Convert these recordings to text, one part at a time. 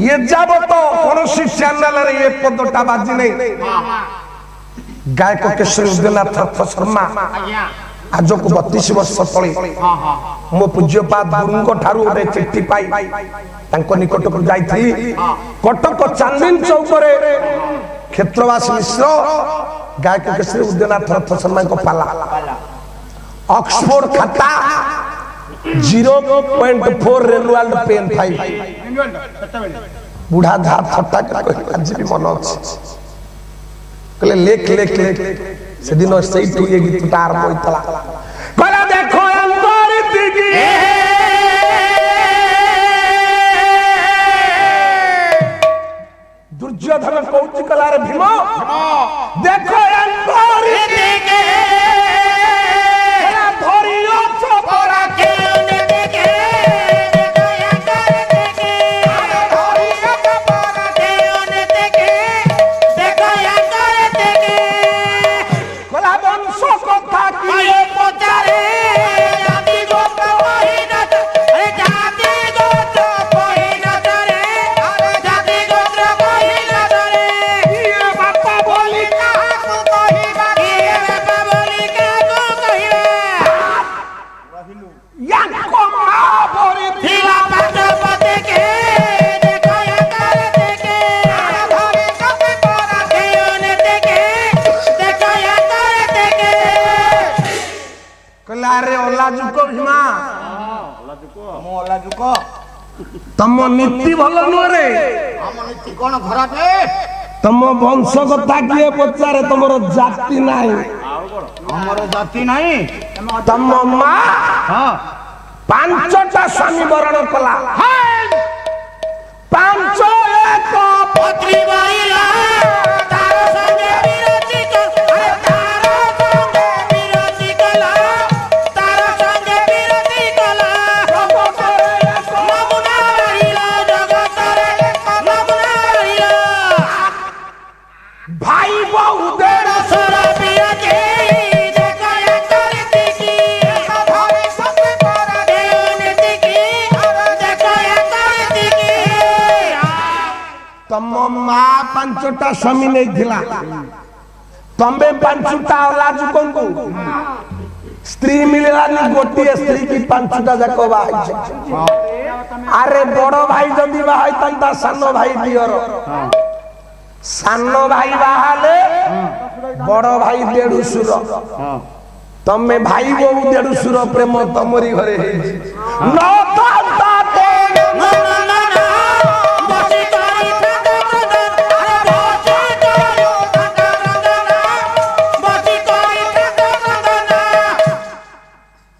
ये जब तो कौन चैनल ये पदटा बाजी नहीं गायक केशरी उदयनाथ शर्मा आज को 32 वर्ष तले मो पूज्यपाद गुरु ठारू गोटे चिट्ठी पाई निकट को जाई कटक चांदनी चौक क्षेत्रवास मिश्र गायक केशरी उदयनाथ रथ शर्मा को पाला ऑक्सफोर्ड खाता 0.4 रेनुअल पेन 5 बुढ़ा धार छटा आज भी मन अच्छे कहले लेख लेख लेख से दिन से ये गीत आरंभ होइतला कहला देखो अंतर दिगी दुर्योधन कौची कला रे भीम देखो अंतर दिगी धरियो चपरा के तम नीति भल नुरे कौन खराब तम वंश कथा किए पचारे तुमर जाति नहीं हमर जाति नहीं तम मां हां पांचटा स्वामी वरण कला पांच एक पत्री बाईला तार संगे विरति तार संगे विरति कला तार संगे विरति कला भाई बहु देर सरा पिया के देखया करती की भाई सब पर देवनती की देखया करती की तम मां पांचटा स्वामी नहीं थिला तंबे पांचटा औलाद कोंकु स्त्री मिलला नि गोटिए स्त्री की पांचटा जाको बाई अरे बड़ो भाई जदी बाई तंता सानो भाई दियर सानो भाई बाहाले बड़ो भाई देडुसुर तमे भाई बहु देडुसुर प्रेम तमरी घरे न ताता ते न न न बसी करी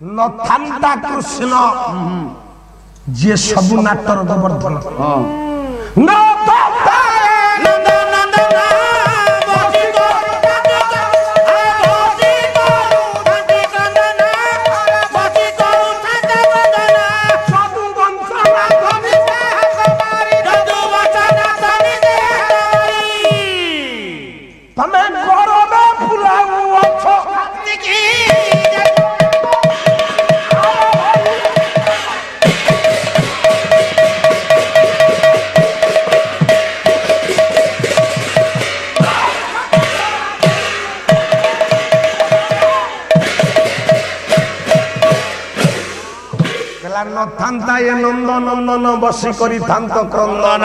न थांता कृष्ण जे सबु नाटर गोवर्धन न ताता थांता ये नंद नंदन बसी करी थांत क्रंदन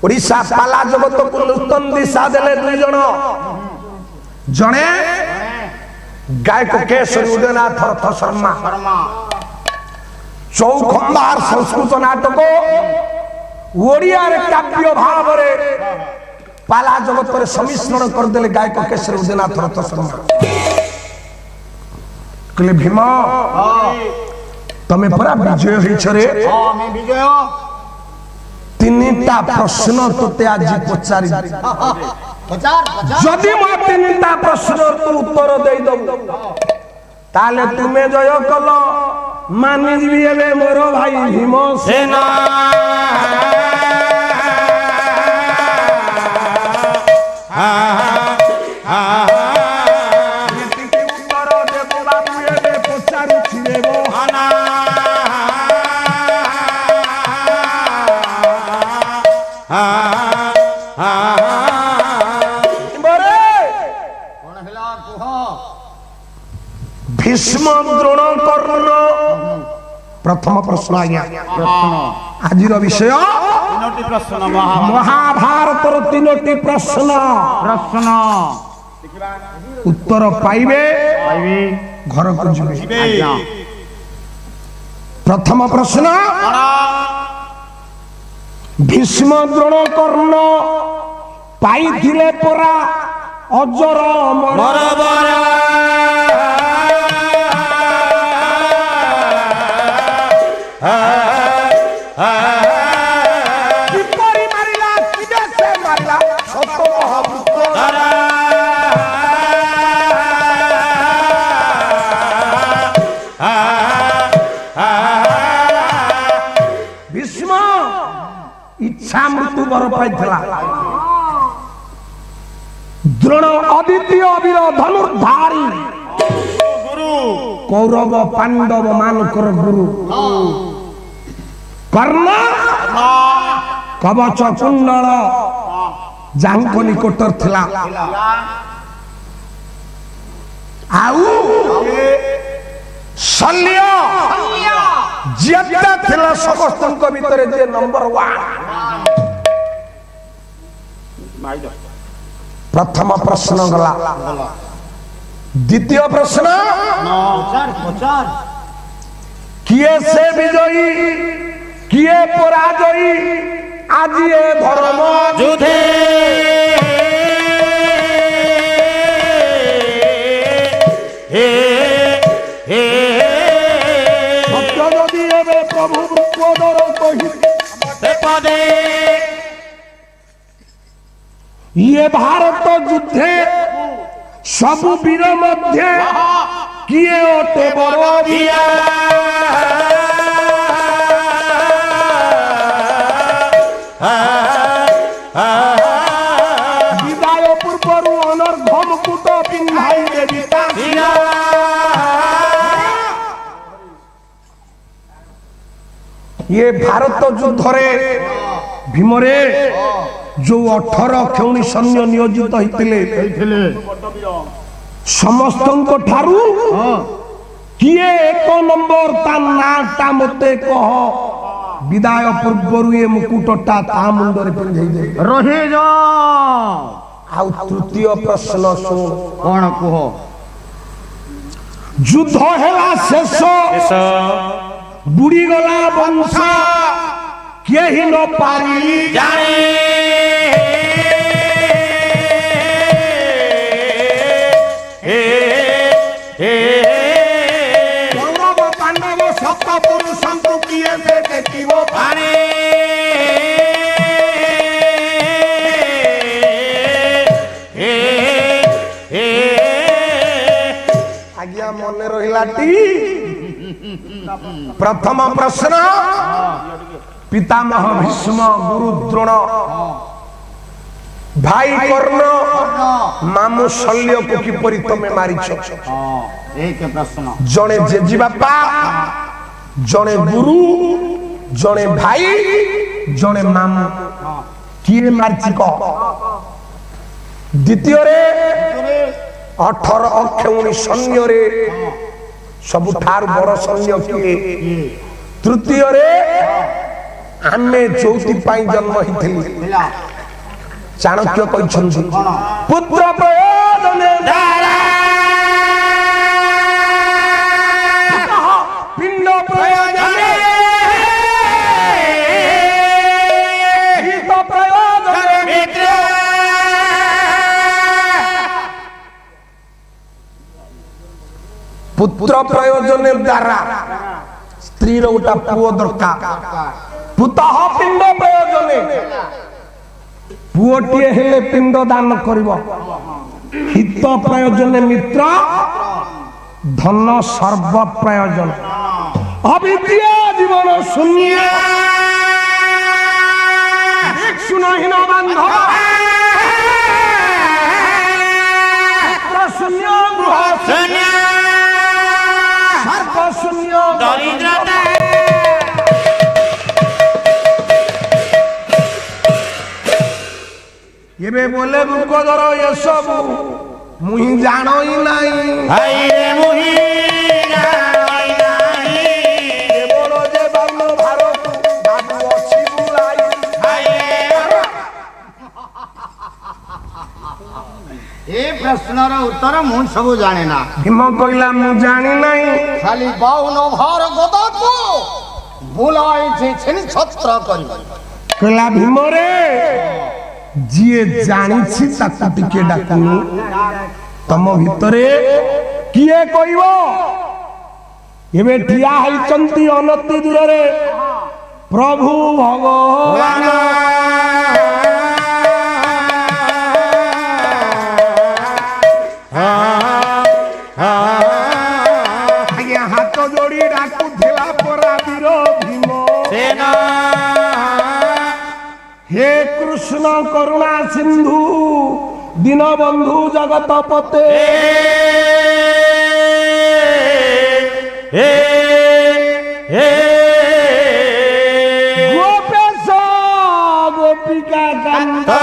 ओडिशा पाला जगत को नूतन दिशा देले दुई जण जणे गायक केशरी उदयनाथ रथ शर्मा चौखंबार संस्कृत नाटक ओडिया रे काव्य भाव रे पाला जगत रे समिश्रण कर देले गायक केशरी उदयनाथ रथ शर्मा कहले भीम तमे परा विजय होइछरे हां मैं विजय तीनटा प्रश्न तोते आज पचारि जदि म तीनटा प्रश्न तू उत्तर देई दबु ताले तुमे जय कल मानि दिबी एबे मोर भाई भीम सेना कर्ण प्रथम प्रश्न आज्ञा प्रश्न आज विषय तीनोटी प्रश्न महाभारत तीनोटी प्रश्न प्रश्न उत्तर पाइबे पाइबे घर को जीवे आज्ञा प्रथम प्रश्न भीष्म द्रोण कर्ण पाइथिले परा अजर अमर किपरि मारिला किदे से मारिला सत महाभूत भीष्म इच्छा मृत्यु बर पाइथिला द्रोण अद्वितीय वीर धनुर्धारी गुरु कौरव पांडव मानकर गुरु कर्ण कवच कुंडल जांक निकटर थिला आउ शल्य जेता थिला समस्तक भितर जे नंबर 1 प्रथम प्रश्न गला द्वितीय प्रश्न किए से विजयी किए पराजयी आज ये धर्म जुधे हे हे सत्य नदी एबे प्रभु पदर कहि पदे ये भारत युद्धे सब वीर मध्य किए अटे बड़ दिया विदाय पूर्व अनर्घ मुकुट पिंधाई देवी ये भारत युद्ध रे भीमरे जो 18 खेउणी सैन्य नियोजित होइतिले समस्त ठारू किए एक नंबर ता नाटा मते कह विदाय पूर्व ये मुकुटटा ता मुंडरे पिंधै दे रहे जा आ तृतीय प्रश्न सुन कौन कह युद्ध हेला शेष बुड़ी गला वंश केही न पारी कौरव पांडव सप्त पुरुषंतु किए से देखिबो पारे आज्ञा मने रहिलाटी प्रथम प्रश्न पितामह भीष्म गुरु द्रोण भाई कर्ण मामू शल्य को किपरि तमे मारिछ एक प्रश्न जणे जेजी बापा जणे गुरु जणे भाई जणे मामू किए मारिछि क द्वितीय रे 18 अक्षौणी सैन्य रे सबु ठार बड़ सैन्य किए तृतीय रे आमे चौथी पाई जन्म हिथिली चाणक्य कहछन्ति पुत्र प्रयोजन पिंड प्रयोजन हित प्रयोजन पुत्र प्रयोजन द्वारा स्त्री गोटा पुओ दरकार पुतः पिंड प्रयोजन पुओटीए हेले पिंड दान करिवो हित प्रयोजन मित्र धन सर्व प्रयोजन अविद्य जीवन शून्य सुनहीन बंध शून्य गृह शून्य सर्व शून्य दरिद्रता ये बोले मुख धर ये सब मुही जान ही नहीं हाय रे मुही ପ୍ରଶ୍ନର ଉତ୍ତର ମୁଁ ସବୁ ଜାଣେ ନା। ଭୀମ କହିଲା ମୁଁ ଜାଣି ନାହିଁ। ଖାଲି 52 ଭାର ଗଦାକୁ ବୁଲାଇଛି ଛିନି ଛତ୍ର କରି। କହିଲା ଭୀମରେ ଯିଏ ଜାଣିଛି ତାକୁ ଟିକେ ଡାକୁନୁ। ତମ ଭିତରେ କିଏ କହିବ? ଏବେ ଠିଆ ହେଇଛନ୍ତି ଅନତି ଦୂରରେ ପ୍ରଭୁ ଭଗବାନ। ଆଜ୍ଞା ହାତ ଯୋଡି ଡାକୁଥିଲା ପରା ବୀର ଭୀମ। हे कृष्ण करुणा सिंधु दीनबंधु जगतपते गोपेश गोपिका कांता